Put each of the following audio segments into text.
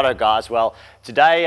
Righto guys, well today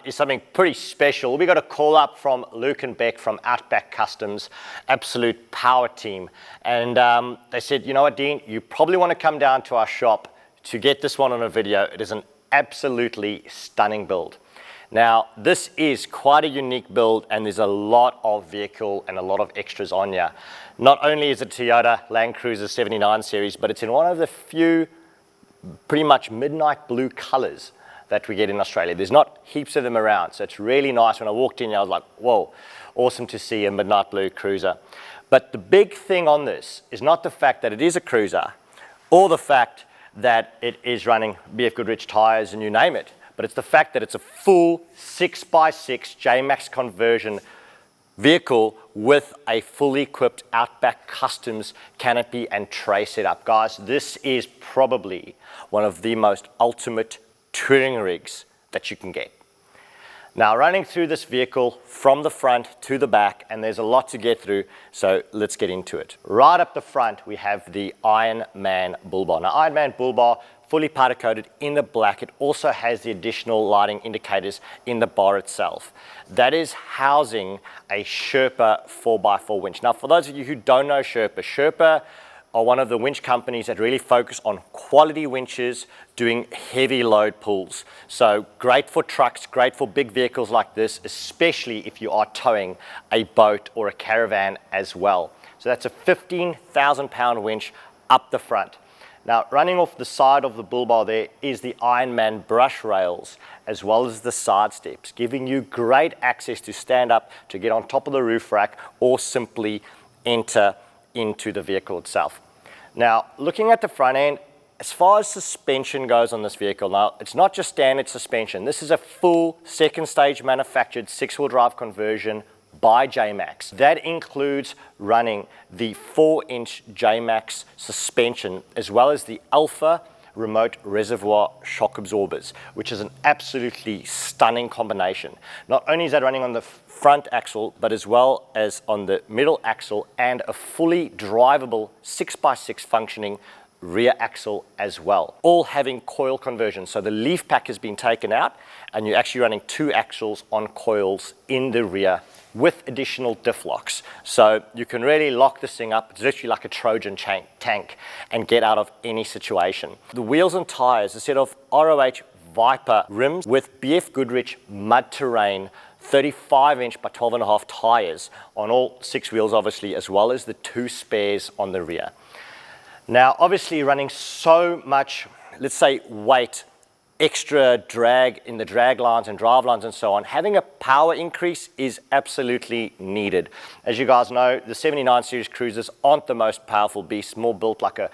is something pretty special. We got a call up from Luke and Beck from Outback Customs, absolute power team. And they said, you know what Dean, you probably want to come down to our shop to get this one on a video. It is an absolutely stunning build. Now this is quite a unique build and there's a lot of vehicle and a lot of extras on here. Not only is it Toyota Land Cruiser 79 series, but it's in one of the few pretty much midnight blue colors that we get in Australia. There's not heaps of them around, so it's really nice. When I walked in, I was like, whoa, awesome to see a midnight blue cruiser. But the big thing on this is not the fact that it is a cruiser or the fact that it is running BF Goodrich tires and you name it, but it's the fact that it's a full 6x6 JMACX conversion vehicle with a fully equipped Outback Customs canopy and tray setup. Guys, this is probably one of the most ultimate touring rigs that you can get. Now running through this vehicle from the front to the back, and there's a lot to get through, so let's get into it. Right up the front we have the Iron Man bull bar. Now Iron Man bull bar, fully powder coated in the black. It also has the additional lighting indicators in the bar itself. That is housing a Sherpa 4x4 winch. Now for those of you who don't know Sherpa are one of the winch companies that really focus on quality winches doing heavy load pulls. So great for trucks, great for big vehicles like this, especially if you are towing a boat or a caravan as well. So that's a 15,000 pound winch up the front. Now, running off the side of the bull bar there is the Iron Man brush rails, as well as the side steps, giving you great access to stand up, to get on top of the roof rack, or simply enter into the vehicle itself. Now, looking at the front end, as far as suspension goes on this vehicle, now, it's not just standard suspension. This is a full second stage manufactured 6-wheel drive conversion by JMACX. That includes running the 4-inch JMACX suspension as well as the Alpha remote reservoir shock absorbers, which is an absolutely stunning combination. Not only is that running on the front axle, but as well as on the middle axle and a fully drivable 6x6 functioning rear axle as well, all having coil conversion. So the leaf pack has been taken out and you're actually running 2 axles on coils in the rear with additional diff locks. So you can really lock this thing up. It's literally like a Trojan tank and get out of any situation. The wheels and tires, a set of ROH Viper rims with BF Goodrich mud terrain 35-inch by 12.5 tires on all 6 wheels obviously, as well as the 2 spares on the rear. Now obviously running so much, let's say, weight, extra drag in the drag lines and drive lines and so on, having a power increase is absolutely needed. As you guys know, the 79 series cruisers aren't the most powerful beasts, more built like a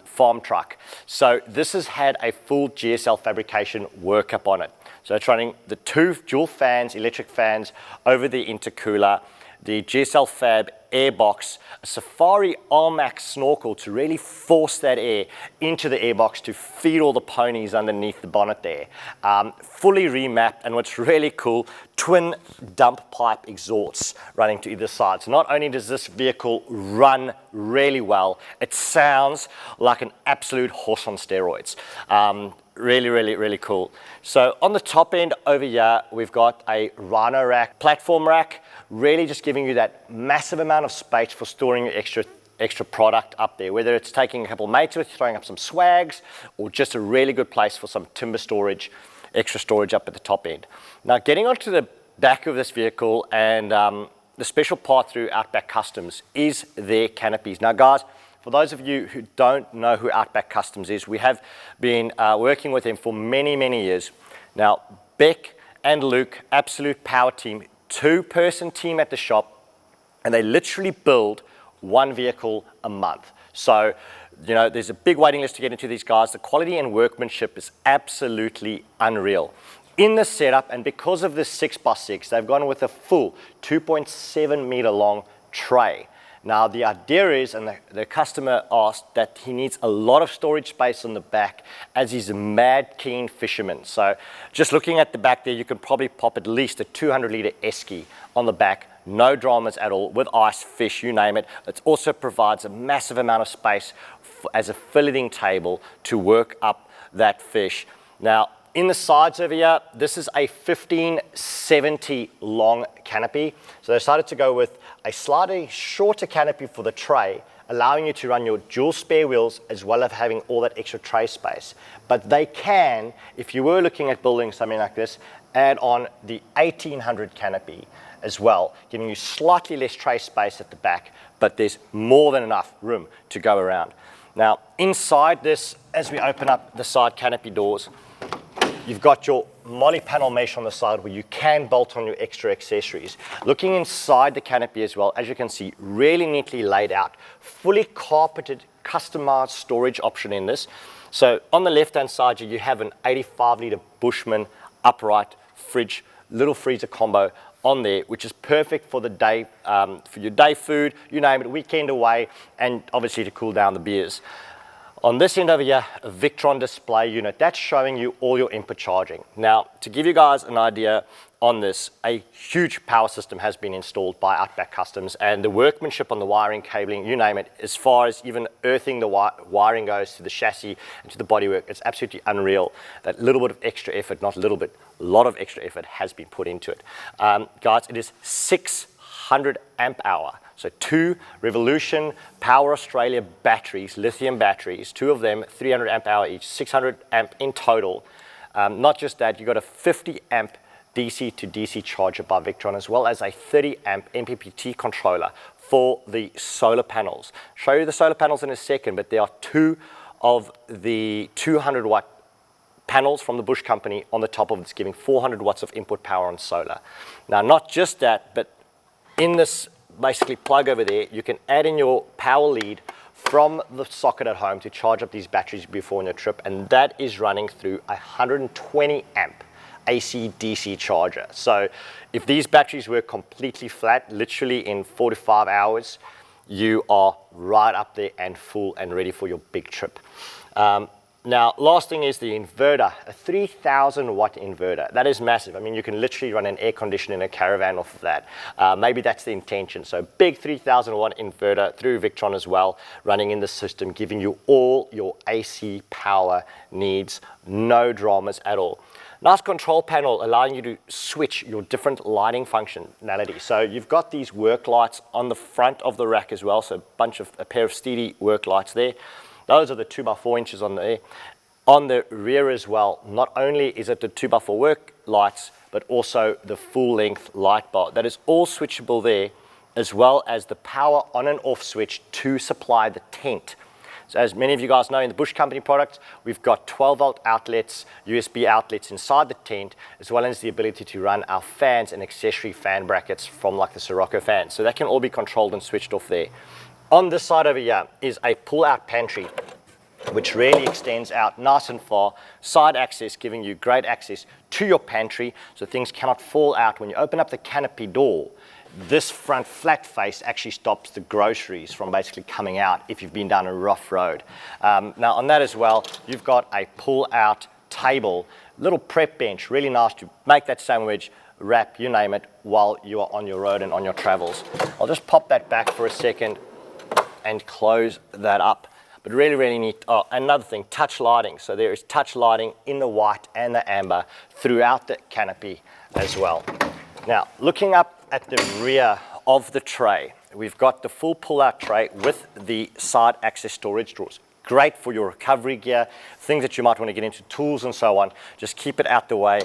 farm truck. So this has had a full GSL fabrication workup on it. So it's running the 2 dual fans, electric fans over the intercooler, the GSL Fab airbox, a Safari AirMax snorkel to really force that air into the airbox to feed all the ponies underneath the bonnet there. Fully remapped, and what's really cool, twin dump pipe exhausts running to either side. So not only does this vehicle run really well, it sounds like an absolute horse on steroids. Really cool. So on the top end over here, we've got a Rhino rack, platform rack, really just giving you that massive amount of space for storing your extra product up there, whether it's taking a couple of mates with, throwing up some swags, or just a really good place for some timber storage, extra storage up at the top end. Now getting onto the back of this vehicle, and the special part through Outback Customs is their canopies. Now guys, for those of you who don't know who Outback Customs is, we have been working with them for many years. Now Beck and Luke, absolute power team, 2-person team at the shop, and they literally build 1 vehicle a month. So, you know, there's a big waiting list to get into these guys. The quality and workmanship is absolutely unreal. In the setup, and because of this 6x6, they've gone with a full 2.7 meter long tray. Now the idea is, and the customer asked, that he needs a lot of storage space on the back as he's a mad keen fisherman. So just looking at the back there, you can probably pop at least a 200-litre esky on the back, no dramas at all, with ice, fish, you name it. It also provides a massive amount of space as a filleting table to work up that fish. Now, In the sides over here, this is a 1570 long canopy. So they decided to go with a slightly shorter canopy for the tray, allowing you to run your dual spare wheels as well as having all that extra tray space. But they can, if you were looking at building something like this, add on the 1800 canopy as well, giving you slightly less tray space at the back, but there's more than enough room to go around. Now, inside this, as we open up the side canopy doors, you've got your moly panel mesh on the side where you can bolt on your extra accessories. Looking inside the canopy as well, as you can see, really neatly laid out, fully carpeted, customized storage option in this. So on the left-hand side, you have an 85-litre Bushman upright fridge, little freezer combo on there, which is perfect for the day, for your day food, you name it, weekend away, and obviously to cool down the beers. On this end over here, a Victron display unit, that's showing you all your input charging. Now, to give you guys an idea on this, a huge power system has been installed by Outback Customs, and the workmanship on the wiring, cabling, you name it, as far as even earthing the wiring goes to the chassis and to the bodywork, it's absolutely unreal. That little bit of extra effort, not a little bit, a lot of extra effort has been put into it. Guys, it is 600 amp hour. So 2 Revolution Power Australia batteries, lithium batteries, 2 of them, 300 amp hour each, 600 amp in total. Not just that, you've got a 50 amp DC to DC charger by Victron, as well as a 30 amp MPPT controller for the solar panels. Show you the solar panels in a second, but there are 2 of the 200 watt panels from the Bush company on the top of it's giving 400 watts of input power on solar. Now, not just that, but in this basically plug over there, you can add in your power lead from the socket at home to charge up these batteries before on your trip, and that is running through a 120 amp AC DC charger. So if these batteries were completely flat, literally in 4 to 5 hours, you are right up there and full and ready for your big trip. Now, last thing is the inverter, a 3,000 watt inverter. That is massive. I mean, you can literally run an air conditioner in a caravan off of that. Maybe that's the intention. So big 3,000 watt inverter through Victron as well, running in the system, giving you all your AC power needs, no dramas at all. Nice control panel allowing you to switch your different lighting functionality. So you've got these work lights on the front of the rack as well. So a pair of steady work lights there. Those are the 2x4 inches on there. On the rear as well, not only is it the 2x4 work lights, but also the full length light bar. That is all switchable there, as well as the power on and off switch to supply the tent. So as many of you guys know, in the Bush Company products, we've got 12 volt outlets, USB outlets inside the tent, as well as the ability to run our fans and accessory fan brackets from like the Sirocco fans. So that can all be controlled and switched off there. On this side over here is a pull-out pantry, which really extends out nice and far. Side access, giving you great access to your pantry, so things cannot fall out. When you open up the canopy door, this front flat face actually stops the groceries from basically coming out if you've been down a rough road. Now on that as well, you've got a pull-out table, little prep bench, really nice to make that sandwich, wrap, you name it, while you are on your road and on your travels. I'll just pop that back for a second and close that up. But really, really neat. Oh, another thing, touch lighting. So there is touch lighting in the white and the amber throughout the canopy as well. Now, looking up at the rear of the tray, we've got the full pull-out tray with the side access storage drawers. Great for your recovery gear, things that you might want to get into, tools and so on. Just keep it out the way,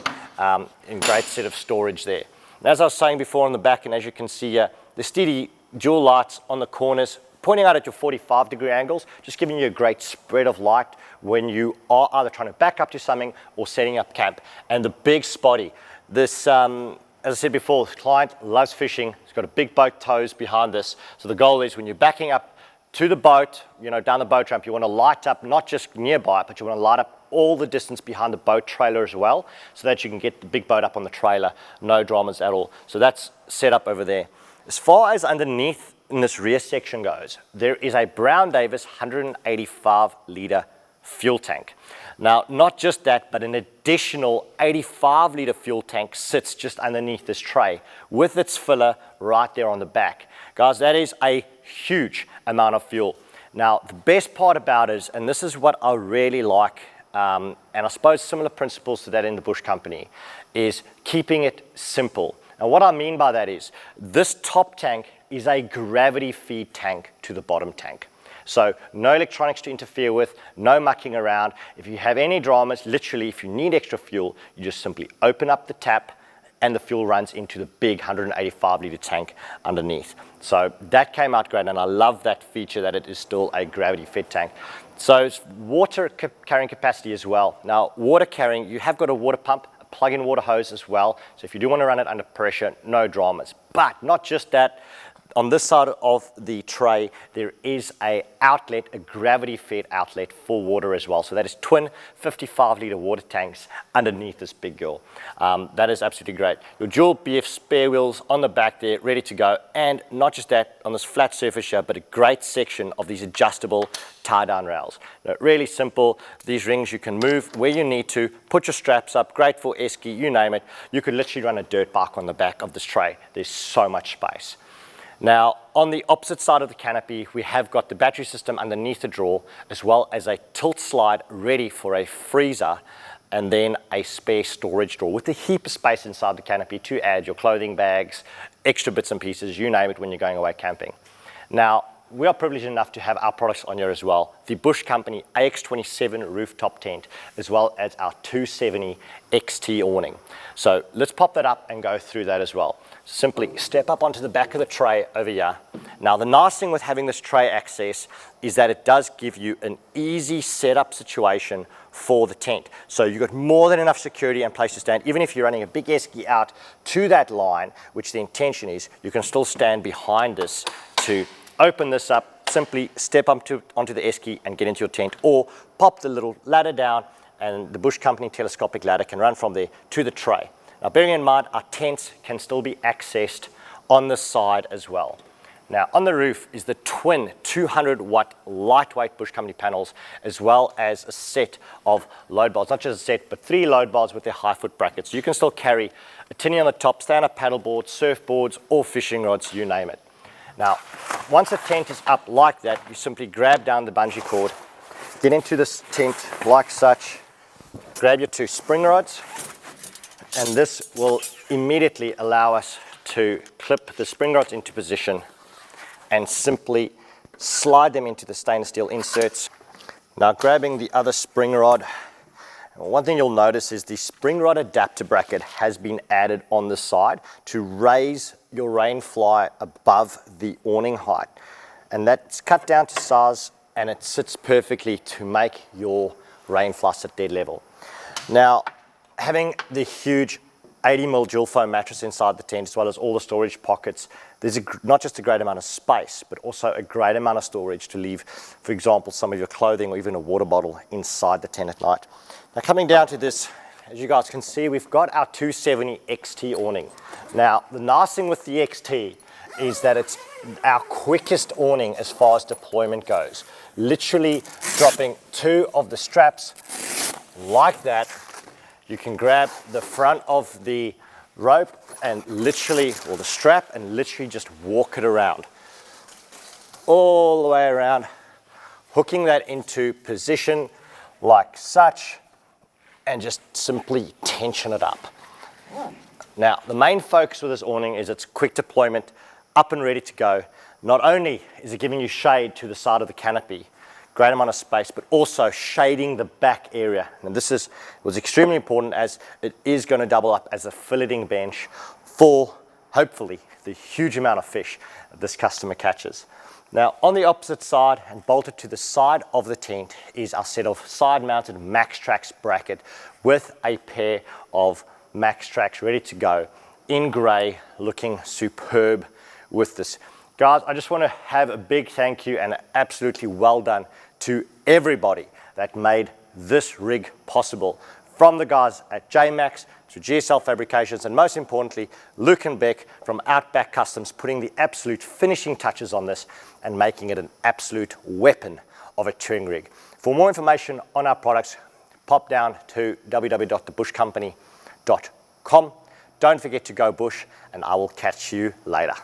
in great set of storage there. And as I was saying before on the back, and as you can see here, the steady dual lights on the corners, pointing out at your 45-degree angles, just giving you a great spread of light when you are either trying to back up to something or setting up camp. And the big spotty, this, as I said before, the client loves fishing. He's got a big boat tows behind this. So the goal is when you're backing up to the boat, you know, down the boat ramp, you want to light up not just nearby, but you want to light up all the distance behind the boat trailer as well, so that you can get the big boat up on the trailer, no dramas at all. So that's set up over there. As far as underneath in this rear section goes, there is a Brown Davis 185-litre fuel tank. Now, not just that, but an additional 85-litre fuel tank sits just underneath this tray with its filler right there on the back. Guys, that is a huge amount of fuel. Now, the best part about it is, and this is what I really like and I suppose similar principles to that in the Bush Company, is keeping it simple. And what I mean by that is this top tank is a gravity feed tank to the bottom tank. So no electronics to interfere with, no mucking around. If you have any dramas, literally if you need extra fuel, you just simply open up the tap and the fuel runs into the big 185 litre tank underneath. So that came out great, and I love that feature that it is still a gravity fed tank. So it's water carrying capacity as well. Now water carrying, you have got a water pump, a plug-in water hose as well. So if you do want to run it under pressure, no dramas. But not just that. On this side of the tray, there is a outlet, a gravity-fed outlet for water as well. So that is twin 55-litre water tanks underneath this big girl. That is absolutely great. Your dual BF spare wheels on the back there, ready to go. And not just that, on this flat surface here, but a great section of these adjustable tie-down rails. Now, really simple. These rings you can move where you need to, put your straps up, great for esky, you name it. You could literally run a dirt bike on the back of this tray. There's so much space. Now, on the opposite side of the canopy, we have got the battery system underneath the drawer, as well as a tilt slide ready for a freezer, and then a spare storage drawer with a heap of space inside the canopy to add your clothing bags, extra bits and pieces, you name it, when you're going away camping. Now, we are privileged enough to have our products on here as well. The Bush Company AX27 rooftop tent, as well as our 270 XT awning. So let's pop that up and go through that as well. Simply step up onto the back of the tray over here. Now the nice thing with having this tray access is that it does give you an easy setup situation for the tent. So you've got more than enough security and place to stand. Even if you're running a big esky out to that line, which the intention is, you can still stand behind this to open this up, simply step onto the esky and get into your tent, or pop the little ladder down and the Bush Company telescopic ladder can run from there to the tray. Now bearing in mind, our tents can still be accessed on the side as well. Now on the roof is the twin 200 watt lightweight Bush Company panels, as well as a set of load bars, not just a set, but 3 load bars with their high foot brackets. So you can still carry a tinny on the top, stand-up paddleboard, surfboards, or fishing rods, you name it. Now, once the tent is up like that, you simply grab down the bungee cord, get into this tent like such, grab your 2 spring rods, and this will immediately allow us to clip the spring rods into position and simply slide them into the stainless steel inserts. Now grabbing the other spring rod, one thing you'll notice is the spring rod adapter bracket has been added on the side to raise your rain fly above the awning height. And that's cut down to size, and it sits perfectly to make your rain fly sit dead level. Now, having the huge 80mm dual foam mattress inside the tent, as well as all the storage pockets, there's not just a great amount of space, but also a great amount of storage to leave, for example, some of your clothing or even a water bottle inside the tent at night. Now coming down to this, as you guys can see, we've got our 270 XT awning. Now, the nice thing with the XT is that it's our quickest awning as far as deployment goes. Literally dropping 2 of the straps like that. You can grab the front of the rope and literally, or the strap, and literally just walk it around. All the way around, hooking that into position like such, and just simply tension it up. Now, the main focus with this awning is its quick deployment, up and ready to go. Not only is it giving you shade to the side of the canopy, great amount of space, but also shading the back area. And this was extremely important, as it is going to double up as a filleting bench for, hopefully, the huge amount of fish that this customer catches. Now, on the opposite side and bolted to the side of the tent is our set of side-mounted MAXTRAX bracket with a pair of MAXTRAX ready to go in grey, looking superb with this. Guys, I just want to have a big thank you and absolutely well done to everybody that made this rig possible. From the guys at JMACX to GSL Fabrications, and most importantly, Luke and Beck from Outback Customs, putting the absolute finishing touches on this and making it an absolute weapon of a touring rig. For more information on our products, pop down to www.thebushcompany.com. Don't forget to go bush, and I will catch you later.